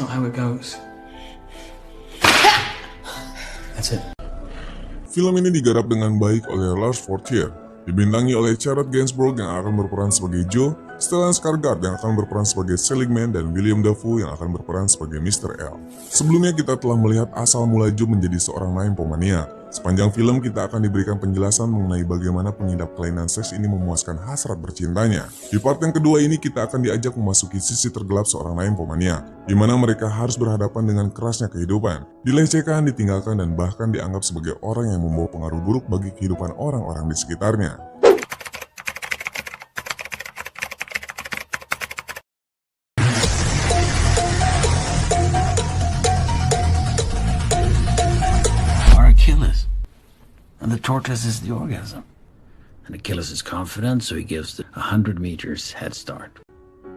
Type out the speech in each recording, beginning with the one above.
not how it goes. That's it. Film ini digarap dengan baik oleh Lars von Trier, dibintangi oleh Charlotte Gainsbourg yang akan berperan sebagai Joe, Stellan Skarsgård yang akan berperan sebagai Seligman, dan William Dafoe yang akan berperan sebagai Mr. L. Sebelumnya kita telah melihat asal mula Joe menjadi seorang nymphomania. Sepanjang film kita akan diberikan penjelasan mengenai bagaimana pengidap kelainan seks ini memuaskan hasrat bercintanya. Di part yang kedua ini kita akan diajak memasuki sisi tergelap seorang nymphomania, di mana mereka harus berhadapan dengan kerasnya kehidupan, dilecehkan, ditinggalkan, dan bahkan dianggap sebagai orang yang membawa pengaruh buruk bagi kehidupan orang-orang di sekitarnya. And the tortoise is the orgasm. And Achilles is confident, so he gives the 100 meters head start.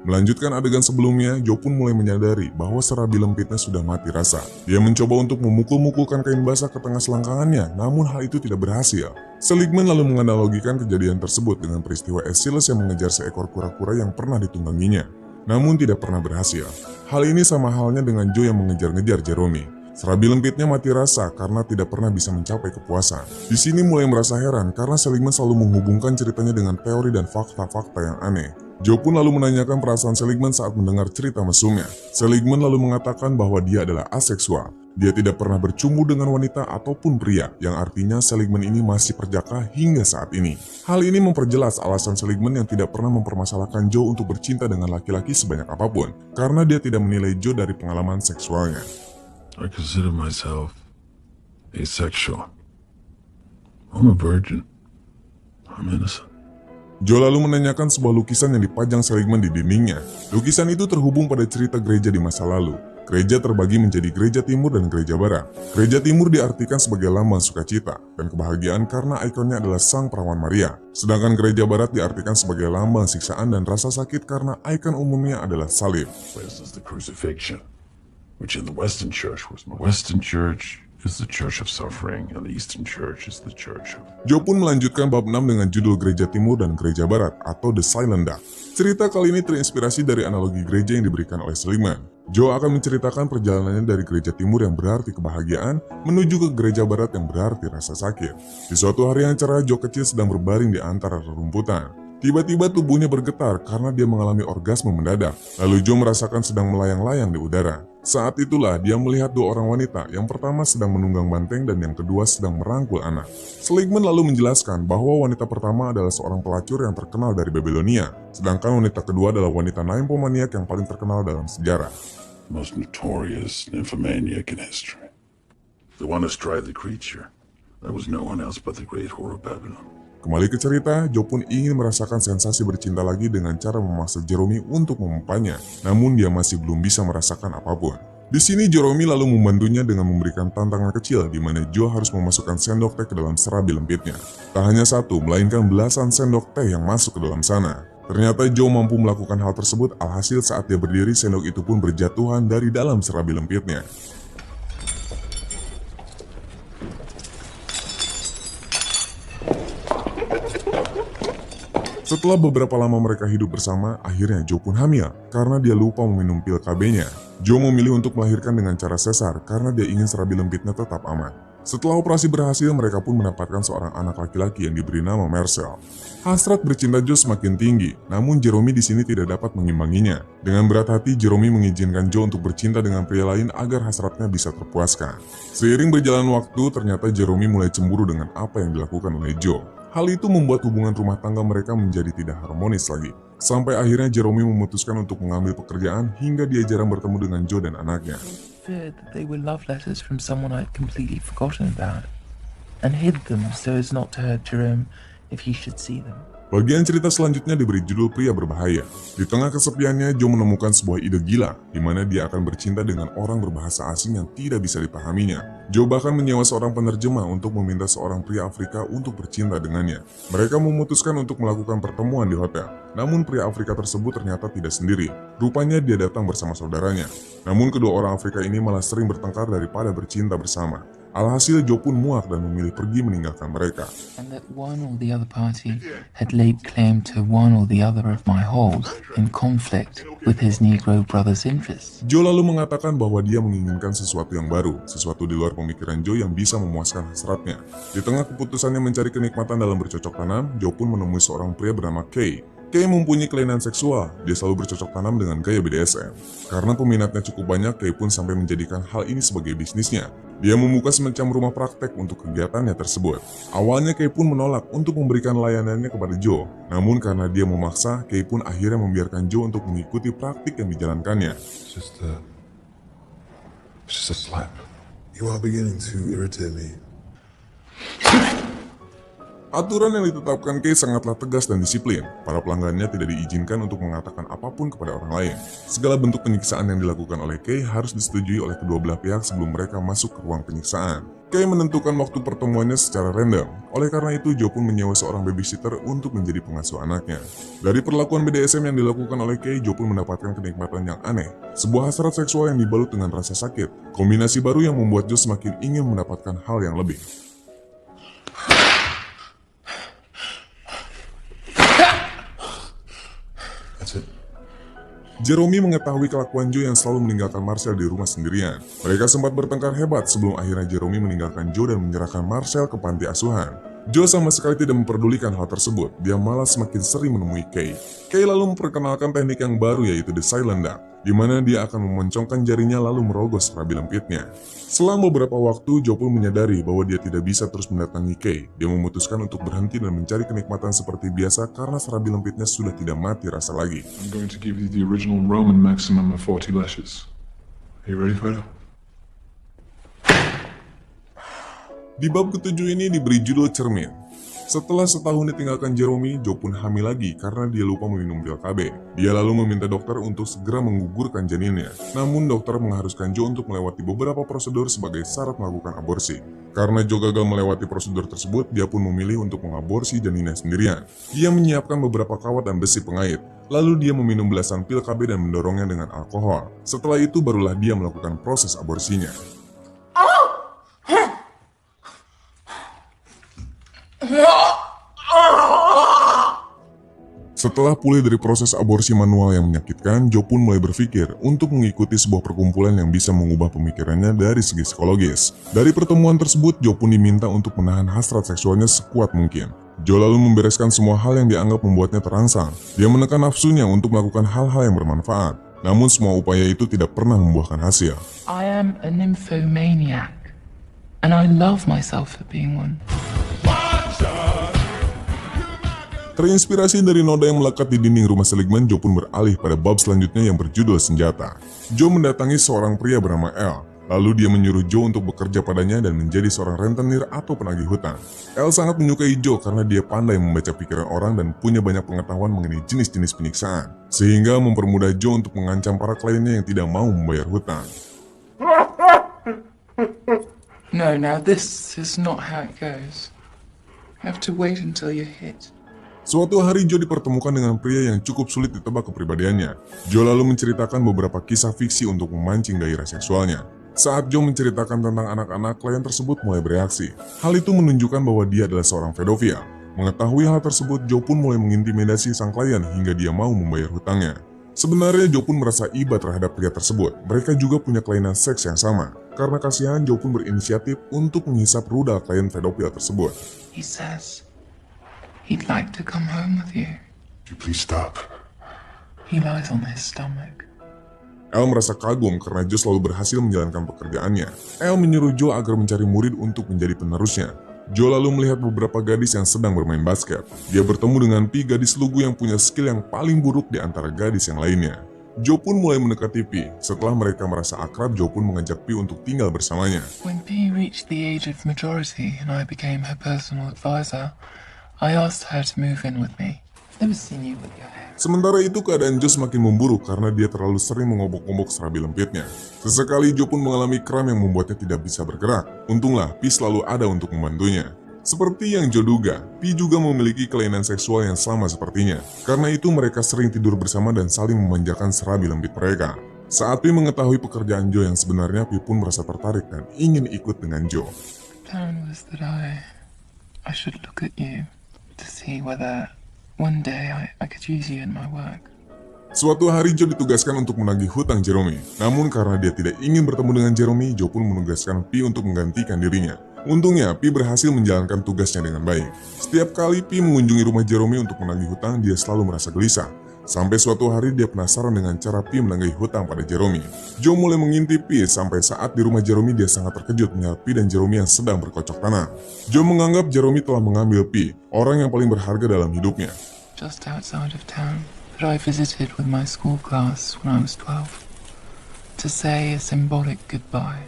Melanjutkan adegan sebelumnya, Joe pun mulai menyadari bahwa serabi lempitnya sudah mati rasa. Dia mencoba untuk memukul-mukulkan kain basah ke tengah selangkangannya, namun hal itu tidak berhasil. Seligman lalu menganalogikan kejadian tersebut dengan peristiwa Aeschylus yang mengejar seekor kura-kura yang pernah ditungganginya, namun tidak pernah berhasil. Hal ini sama halnya dengan Joe yang mengejar-ngejar Jerome. Serabi lempitnya mati rasa karena tidak pernah bisa mencapai kepuasan. Di sini mulai merasa heran karena Seligman selalu menghubungkan ceritanya dengan teori dan fakta-fakta yang aneh. Joe pun lalu menanyakan perasaan Seligman saat mendengar cerita mesumnya. Seligman lalu mengatakan bahwa dia adalah aseksual. Dia tidak pernah bercumbu dengan wanita ataupun pria, yang artinya Seligman ini masih perjaka hingga saat ini. Hal ini memperjelas alasan Seligman yang tidak pernah mempermasalahkan Joe untuk bercinta dengan laki-laki sebanyak apapun, karena dia tidak menilai Joe dari pengalaman seksualnya. I consider myself asexual. I'm a virgin. I'm innocent. Joe lalu menanyakan sebuah lukisan yang dipajang Seligman di dindingnya. Lukisan itu terhubung pada cerita gereja di masa lalu. Gereja terbagi menjadi gereja timur dan gereja barat. Gereja timur diartikan sebagai lambang sukacita dan kebahagiaan karena ikonnya adalah Sang Perawan Maria. Sedangkan gereja barat diartikan sebagai lambang siksaan dan rasa sakit karena ikon umumnya adalah salib. This is the crucifixion, which in the Western Church was my Western Church is the Church of Suffering, and the Eastern Church is the Church of... Joe pun melanjutkan bab 6 dengan judul Gereja Timur dan Gereja Barat atau The Silent Dark. Cerita kali ini terinspirasi dari analogi gereja yang diberikan oleh Seligman. Joe akan menceritakan perjalanannya dari Gereja Timur yang berarti kebahagiaan menuju ke Gereja Barat yang berarti rasa sakit. Di suatu hari yang cerah, Joe kecil sedang berbaring di antara rerumputan. Tiba-tiba tubuhnya bergetar karena dia mengalami orgasme mendadak. Lalu Joe merasakan sedang melayang-layang di udara. Saat itulah dia melihat dua orang wanita, yang pertama sedang menunggang banteng dan yang kedua sedang merangkul anak. Seligman lalu menjelaskan bahwa wanita pertama adalah seorang pelacur yang terkenal dari Babilonia, sedangkan wanita kedua adalah wanita nymphomaniac yang paling terkenal dalam sejarah. Most notorious nymphomaniac in history. The one who tried the creature. That was no one else but the great whore of Babylon. Kembali ke cerita, Joe pun ingin merasakan sensasi bercinta lagi dengan cara memaksa Jerome untuk memupanya, namun dia masih belum bisa merasakan apapun. Di sini Jerome lalu membantunya dengan memberikan tantangan kecil di mana Joe harus memasukkan sendok teh ke dalam serabi lempitnya. Tak hanya satu, melainkan belasan sendok teh yang masuk ke dalam sana. Ternyata Joe mampu melakukan hal tersebut, alhasil saat dia berdiri sendok itu pun berjatuhan dari dalam serabi lempitnya. Setelah beberapa lama mereka hidup bersama, akhirnya Joe pun hamil karena dia lupa meminum pil KB-nya. Joe memilih untuk melahirkan dengan cara sesar karena dia ingin serabi lempitnya tetap aman. Setelah operasi berhasil, mereka pun mendapatkan seorang anak laki-laki yang diberi nama Marcel. Hasrat bercinta Joe semakin tinggi, namun Jerome di sini tidak dapat mengimbanginya. Dengan berat hati, Jerome mengizinkan Joe untuk bercinta dengan pria lain agar hasratnya bisa terpuaskan. Seiring berjalan waktu, ternyata Jerome mulai cemburu dengan apa yang dilakukan oleh Joe. Hal itu membuat hubungan rumah tangga mereka menjadi tidak harmonis lagi. Sampai akhirnya Jerome memutuskan untuk mengambil pekerjaan hingga dia jarang bertemu dengan Joe dan anaknya. Feared that they were love letters from someone I'd completely forgotten about, and hid them so as not to hurt Jerome if he should see them. Bagian cerita selanjutnya diberi judul Pria Berbahaya. Di tengah kesepiannya, Joe menemukan sebuah ide gila, di mana dia akan bercinta dengan orang berbahasa asing yang tidak bisa dipahaminya. Joe bahkan menyewa seorang penerjemah untuk meminta seorang pria Afrika untuk bercinta dengannya. Mereka memutuskan untuk melakukan pertemuan di hotel. Namun pria Afrika tersebut ternyata tidak sendiri. Rupanya dia datang bersama saudaranya. Namun kedua orang Afrika ini malah sering bertengkar daripada bercinta bersama. Alhasil Joe pun muak dan memilih pergi meninggalkan mereka. And that one or the other party had laid claim to one or the other of my halls in conflict with his Negro brother's interests. Joe lalu mengatakan bahwa dia menginginkan sesuatu yang baru, sesuatu di luar pemikiran Joe yang bisa memuaskan hasratnya. Di tengah keputusannya mencari kenikmatan dalam bercocok tanam, Joe pun menemui seorang pria bernama Kay. Kay mempunyai kelainan seksual, dia selalu bercocok tanam dengan gaya BDSM. Karena peminatnya cukup banyak, Kay pun sampai menjadikan hal ini sebagai bisnisnya. Dia membuka semacam rumah praktek untuk kegiatannya tersebut. Awalnya Kay pun menolak untuk memberikan layanannya kepada Joe. Namun karena dia memaksa, Kay pun akhirnya membiarkan Joe untuk mengikuti praktik yang dijalankannya. It's just a slap. You are beginning to irritate me. Aturan yang ditetapkan Kay sangatlah tegas dan disiplin. Para pelanggannya tidak diizinkan untuk mengatakan apapun kepada orang lain. Segala bentuk penyiksaan yang dilakukan oleh Kay harus disetujui oleh kedua belah pihak sebelum mereka masuk ke ruang penyiksaan. Kay menentukan waktu pertemuannya secara random. Oleh karena itu, Joe pun menyewa seorang babysitter untuk menjadi pengasuh anaknya. Dari perlakuan BDSM yang dilakukan oleh Kay, Joe pun mendapatkan kenikmatan yang aneh. Sebuah hasrat seksual yang dibalut dengan rasa sakit. Kombinasi baru yang membuat Joe semakin ingin mendapatkan hal yang lebih. Jeremy mengetahui kelakuan Joe yang selalu meninggalkan Marcel di rumah sendirian. Mereka sempat bertengkar hebat sebelum akhirnya Jeremy meninggalkan Joe dan menyerahkan Marcel ke panti asuhan. Joe sama sekali tidak memperdulikan hal tersebut, dia malah semakin sering menemui Kay. Kay lalu memperkenalkan teknik yang baru yaitu The Silent Duck, di mana dia akan memoncongkan jarinya lalu merogoh serabi lempitnya. Selama beberapa waktu, Joe pun menyadari bahwa dia tidak bisa terus mendatangi Kay. Dia memutuskan untuk berhenti dan mencari kenikmatan seperti biasa karena serabi lempitnya sudah tidak mati rasa lagi. I'm going to give you the original Roman maximum of 40 lashes. Are you ready, Fido? Di bab ketujuh ini diberi judul Cermin. Setelah setahun ditinggalkan Jeremy, Joe pun hamil lagi karena dia lupa meminum pil KB. Dia lalu meminta dokter untuk segera menggugurkan janinnya. Namun dokter mengharuskan Joe untuk melewati beberapa prosedur sebagai syarat melakukan aborsi. Karena Joe gagal melewati prosedur tersebut, dia pun memilih untuk mengaborsi janinnya sendirian. Dia menyiapkan beberapa kawat dan besi pengait. Lalu dia meminum belasan pil KB dan mendorongnya dengan alkohol. Setelah itu barulah dia melakukan proses aborsinya. Setelah pulih dari proses aborsi manual yang menyakitkan, Joe pun mulai berpikir untuk mengikuti sebuah perkumpulan yang bisa mengubah pemikirannya dari segi psikologis. Dari pertemuan tersebut, Joe pun diminta untuk menahan hasrat seksualnya sekuat mungkin. Joe lalu membereskan semua hal yang dianggap membuatnya terangsang. Dia menekan nafsunya untuk melakukan hal-hal yang bermanfaat. Namun semua upaya itu tidak pernah membuahkan hasil. I am a nymphomaniac, and I love myself for being one. Terinspirasi dari noda yang melekat di dinding rumah Seligman, Joe pun beralih pada bab selanjutnya yang berjudul Senjata. Joe mendatangi seorang pria bernama L. Lalu dia menyuruh Joe untuk bekerja padanya dan menjadi seorang rentenir atau penagih hutang. L sangat menyukai Joe karena dia pandai membaca pikiran orang dan punya banyak pengetahuan mengenai jenis-jenis penyiksaan. Sehingga mempermudah Joe untuk mengancam para kliennya yang tidak mau membayar hutang. No, now this is not how it goes. You have to wait until you're hit. Suatu hari Joe dipertemukan dengan pria yang cukup sulit ditebak kepribadiannya. Joe lalu menceritakan beberapa kisah fiksi untuk memancing gairah seksualnya. Saat Joe menceritakan tentang anak-anak, klien tersebut mulai bereaksi. Hal itu menunjukkan bahwa dia adalah seorang pedofil. Mengetahui hal tersebut, Joe pun mulai mengintimidasi sang klien hingga dia mau membayar hutangnya. Sebenarnya Joe pun merasa iba terhadap pria tersebut. Mereka juga punya kelainan seks yang sama. Karena kasihan, Joe pun berinisiatif untuk menghisap rudal klien pedofil tersebut. He says he'd like to come home with you. Would you please stop? He lies on his stomach. El merasa kagum karena Joe selalu berhasil menjalankan pekerjaannya. El menyuruh Joe agar mencari murid untuk menjadi penerusnya. Joe lalu melihat beberapa gadis yang sedang bermain basket. Dia bertemu dengan Pi, gadis lugu yang punya skill yang paling buruk di antara gadis yang lainnya. Joe pun mulai mendekati Pi. Setelah mereka merasa akrab, Joe pun mengajak Pi untuk tinggal bersamanya. When P reached the age of majority and I became her personal advisor, I asked her to move in with me. I've never seen you with your hair. Sementara itu keadaan Joe semakin memburuk karena dia terlalu sering mengombok-ombok serabi lempitnya. Sesekali Joe pun mengalami kram yang membuatnya tidak bisa bergerak. Untunglah Pi selalu ada untuk membantunya. Seperti yang Joe duga, Pi juga memiliki kelainan seksual yang sama sepertinya. Karena itu mereka sering tidur bersama dan saling memanjakan serabi lempit mereka. Saat Pi mengetahui pekerjaan Joe yang sebenarnya, Pi pun merasa tertarik dan ingin ikut dengan Joe. Plan was that I should look at you to see whether one day I could use you in my work. Suatu hari Joe ditugaskan untuk menagih hutang Jeremy. Namun karena dia tidak ingin bertemu dengan Jeremy, Joe pun menugaskan Pi untuk menggantikan dirinya. Untungnya, Pi berhasil menjalankan tugasnya dengan baik. Setiap kali Pi mengunjungi rumah Jeremy untuk menagih hutang, dia selalu merasa gelisah. Sampai suatu hari dia penasaran dengan cara Pi menagih hutang pada Jeremy. Joe mulai mengintip Pi sampai saat di rumah Jeremy dia sangat terkejut melihat Pi dan Jeremy yang sedang berkocok tanam. Joe menganggap Jeremy telah mengambil Pi, orang yang paling berharga dalam hidupnya. Just outside of town, that I visited with my school class when I was 12, to say a symbolic goodbye.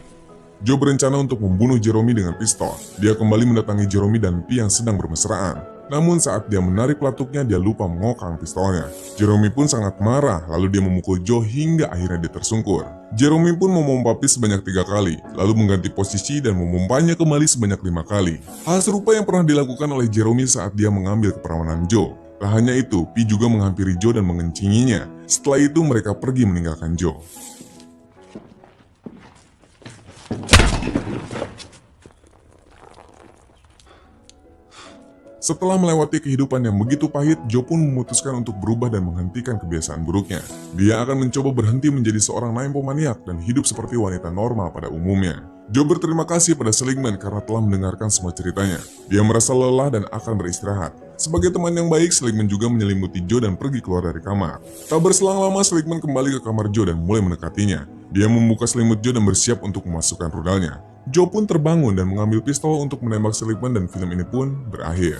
Joe berencana untuk membunuh Jeremy dengan pistol. Dia kembali mendatangi Jeremy dan Pi yang sedang bermesraan. Namun saat dia menarik pelatuknya, dia lupa mengokang pistolnya. Jeremy pun sangat marah, lalu dia memukul Joe hingga akhirnya dia tersungkur. Jeremy pun memompa Pi sebanyak 3 kali, lalu mengganti posisi dan memompanya kembali sebanyak 5 kali. Hal serupa yang pernah dilakukan oleh Jeremy saat dia mengambil keperawanan Joe. Tak hanya itu, Pi juga menghampiri Joe dan mengencinginya. Setelah itu mereka pergi meninggalkan Joe. Setelah melewati kehidupan yang begitu pahit, Joe pun memutuskan untuk berubah dan menghentikan kebiasaan buruknya. Dia akan mencoba berhenti menjadi seorang nymphomaniac dan hidup seperti wanita normal pada umumnya. Joe berterima kasih pada Seligman karena telah mendengarkan semua ceritanya. Dia merasa lelah dan akan beristirahat. Sebagai teman yang baik, Seligman juga menyelimuti Joe dan pergi keluar dari kamar. Tak berselang lama, Seligman kembali ke kamar Joe dan mulai mendekatinya. Dia membuka selimut Joe dan bersiap untuk memasukkan rudalnya. Joe pun terbangun dan mengambil pistol untuk menembak Seligman dan film ini pun berakhir.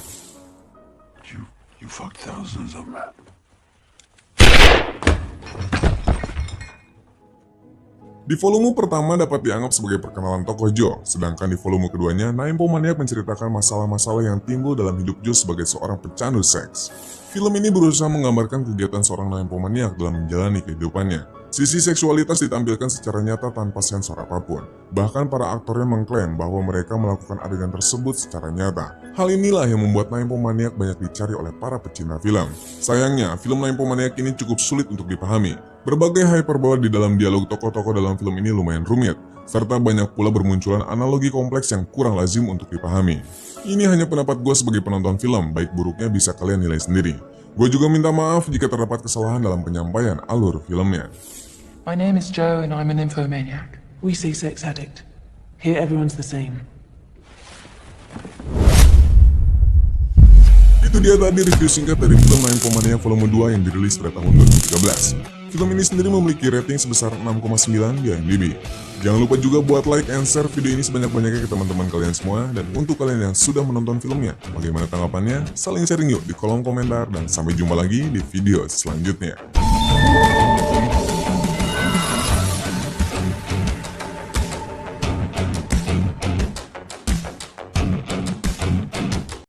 You fucked thousands of men. Di volume pertama dapat dianggap sebagai perkenalan tokoh Joe, sedangkan di volume keduanya, Nymphomaniac menceritakan masalah-masalah yang timbul dalam hidup Joe sebagai seorang pecandu seks. Film ini berusaha menggambarkan kegiatan seorang nymphomaniac dalam menjalani kehidupannya. Sisi seksualitas ditampilkan secara nyata tanpa sensor apapun. Bahkan para aktornya mengklaim bahwa mereka melakukan adegan tersebut secara nyata. Hal inilah yang membuat Nymphomaniac banyak dicari oleh para pecinta film. Sayangnya, film Nymphomaniac ini cukup sulit untuk dipahami. Berbagai hyperbola di dalam dialog tokoh-tokoh dalam film ini lumayan rumit, serta banyak pula bermunculan analogi kompleks yang kurang lazim untuk dipahami. Ini hanya pendapat gue sebagai penonton film, baik buruknya bisa kalian nilai sendiri. Gue juga minta maaf jika terdapat kesalahan dalam penyampaian alur filmnya. My name is Joe and I'm an nymphomaniac. We say sex addict. Here everyone's the same. Itu dia tadi review singkat dari film Nymphomaniac Volume 2 yang dirilis pada tahun 2013. Film ini sendiri memiliki rating sebesar 6,9 di IMDb. Jangan lupa juga buat like and share video ini sebanyak-banyaknya ke teman-teman kalian semua. Dan untuk kalian yang sudah menonton filmnya, bagaimana tanggapannya? Saling sharing yuk di kolom komentar dan sampai jumpa lagi di video selanjutnya.